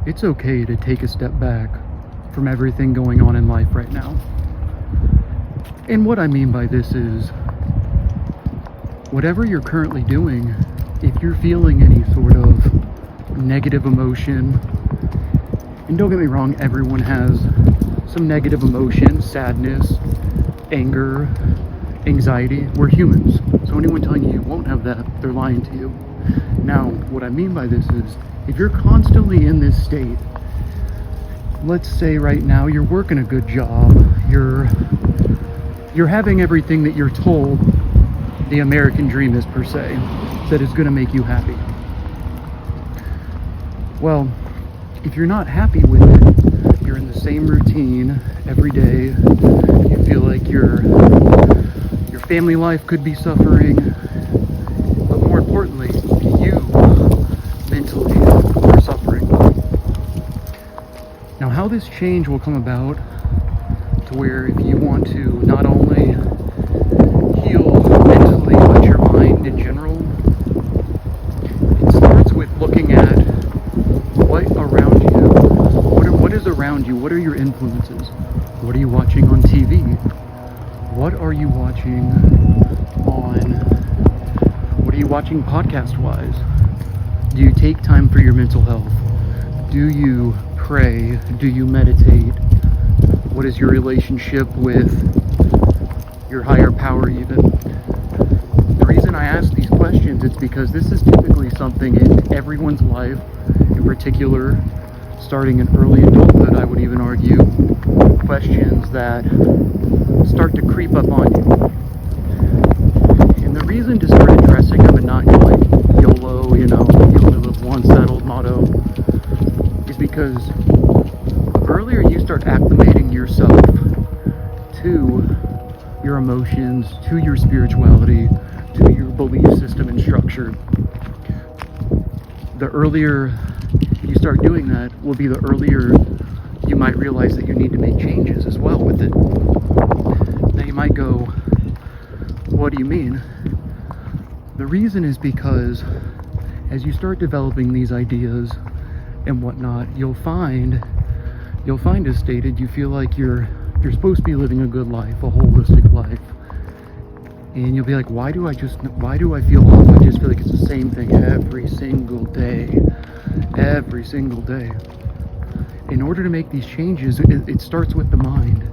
it's okay to take a step back from everything going on in life right now. And what I mean by this is, whatever you're currently doing, if you're feeling any sort of negative emotion, and don't get me wrong, everyone has some negative emotion, sadness, anger, anxiety. We're humans. So anyone telling you won't have that, they're lying to you. Now, what I mean by this is, if you're constantly in this state, let's say right now you're working a good job, you're having everything that you're told the American dream is, per se, that is going to make you happy. Well, if you're not happy with it, you're in the same routine every day, you feel like your family life could be suffering, but more importantly, you mentally are suffering. Now, how this change will come about to where if you want to not only heal mentally but your mind in general, it starts with looking at what around you, what is around you, what are your influences, what are you watching on TV, what are you watching podcast wise, do you take time for your mental health, do you pray, do you meditate, what is your relationship with your higher power even? The reason I ask these questions is because this is typically something in everyone's life, in particular, starting in early adulthood, I would even argue, questions that start to creep up on you. And the reason to start addressing them and not go like YOLO, you only live once, that old motto, is because the earlier you start acclimating yourself to your emotions, to your spirituality, to your belief system and structure, the earlier you start doing that will be the earlier you might realize that you need to make changes as well with it. Now you might go, what do you mean? The reason is because as you start developing these ideas and whatnot, you'll find as stated, you feel like you're supposed to be living a good life, a holistic life. And you'll be like, why do I feel off? I just feel like it's the same thing every single day. Every single day. In order to make these changes, it starts with the mind.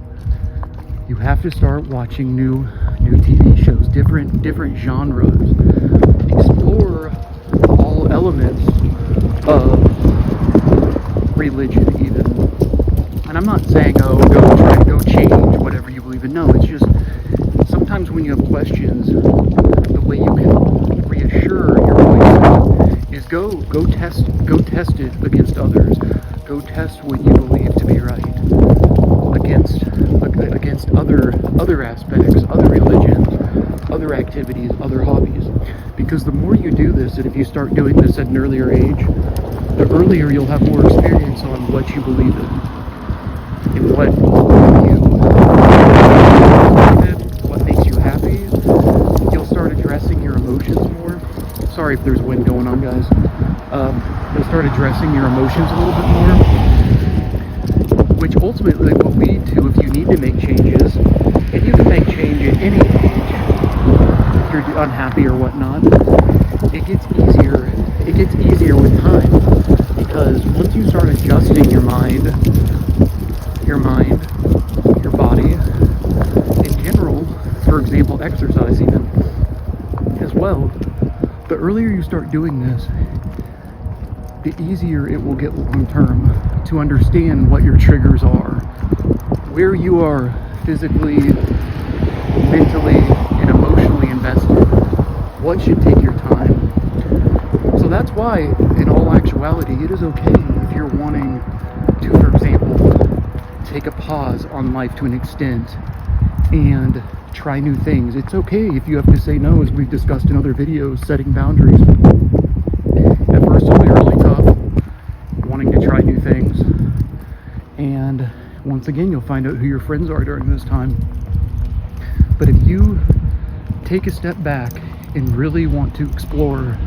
You have to start watching new TV shows, different genres. Explore all elements of religion even. And I'm not saying, go change whatever you believe in. No, it's just sometimes when you have questions, the way you can reassure your belief is go test it against others. Go test what you believe to be right against other aspects, other religions, other activities, other hobbies. Because the more you do this, and if you start doing this at an earlier age, the earlier you'll have more experience on what you believe in and what makes you happy. You'll start addressing your emotions more. Sorry if there's wind going on, guys. You'll start addressing your emotions a little bit more, which ultimately will lead to, if you need to make changes, and you can make change at any age, if you're unhappy or whatnot, it gets easier with time, because once you start adjusting your mind, your body, in general, for example, exercise even, as well, the earlier you start doing this, the easier it will get long term to understand what your triggers are, where you are physically, mentally, and emotionally invested, what should take your time. So that's why, in all actuality, it is okay if you're wanting to, for example, take a pause on life to an extent and try new things. It's okay if you have to say no, as we've discussed in other videos, setting boundaries. At first it'll be really tough, wanting to try new things, and once again you'll find out who your friends are during this time. But if you take a step back and really want to explore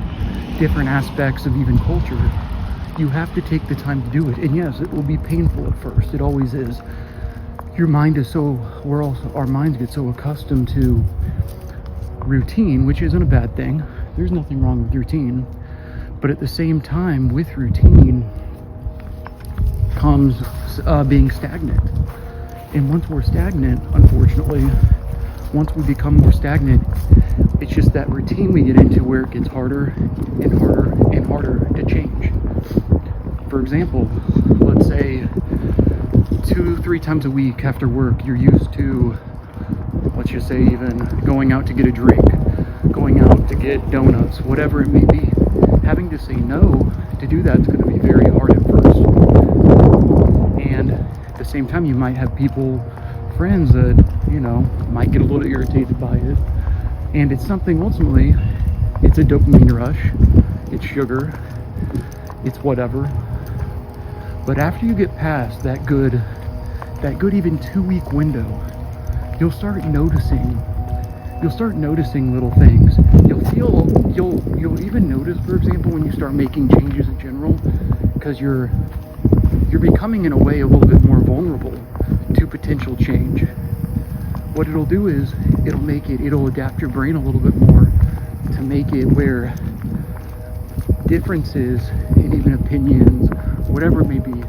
different aspects of even culture, You have to take the time to do it. And yes, it will be painful at first. It always is. Our minds get so accustomed to routine, which isn't a bad thing. There's nothing wrong with routine. But at the same time, with routine comes being stagnant. And once we're stagnant, unfortunately, once we become more stagnant, it's just that routine we get into where it gets harder and harder and harder to change. For example, let's say 2-3 times a week after work, you're used to, let's just say, even going out to get a drink, going out to get donuts, whatever it may be. Having to say no to do that is going to be very hard at first. And at the same time, you might have friends that, might get a little irritated by it. And it's something, ultimately, it's a dopamine rush, it's sugar, it's whatever. But after you get past that good even 2-week window, you'll start noticing little things. You'll even notice, for example, when you start making changes in general, because you're becoming, in a way, a little bit more vulnerable to potential change. What it'll do is it'll adapt your brain a little bit more to make it where differences and even opinions, whatever it may be,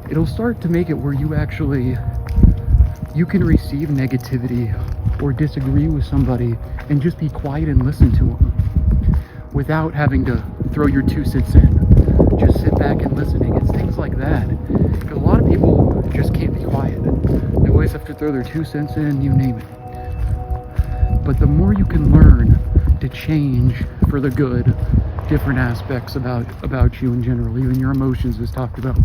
it'll start to make it where you can receive negativity or disagree with somebody and just be quiet and listen to them without having to throw your 2 cents in. Just sit back and listening. It's things like that. Because a lot of people just can't be quiet. They always have to throw their 2 cents in, you name it. But the more you can learn to change for the good, different aspects about you in general, even your emotions as talked about,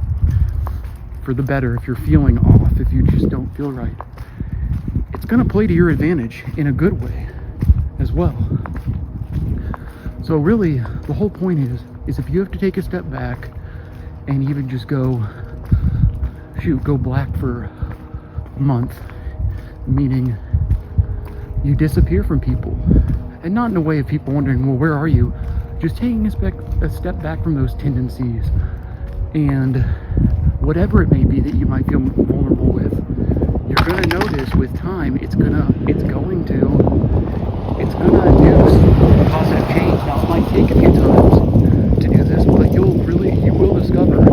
for the better, if you're feeling off, if you just don't feel right, it's going to play to your advantage in a good way as well. So really, the whole point is if you have to take a step back and even just go black for a month, meaning you disappear from people, and not in a way of people wondering, well, where are you? Just taking a step back from those tendencies and whatever it may be that you might feel vulnerable with, you're going to notice with time it's going to induce positive change. Now, it might take a few times to do this, but you will discover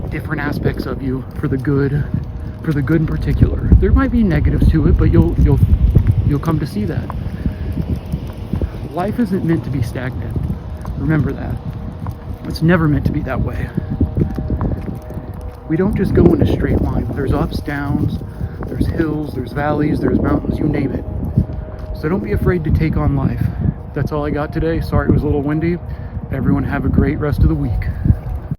different aspects of you for the good in particular. There might be negatives to it, but you'll come to see that. Life isn't meant to be stagnant. Remember that. It's never meant to be that way. We don't just go in a straight line. There's ups, downs, there's hills, there's valleys, there's mountains, you name it. So don't be afraid to take on life. That's all I got today. Sorry it was a little windy. Everyone have a great rest of the week.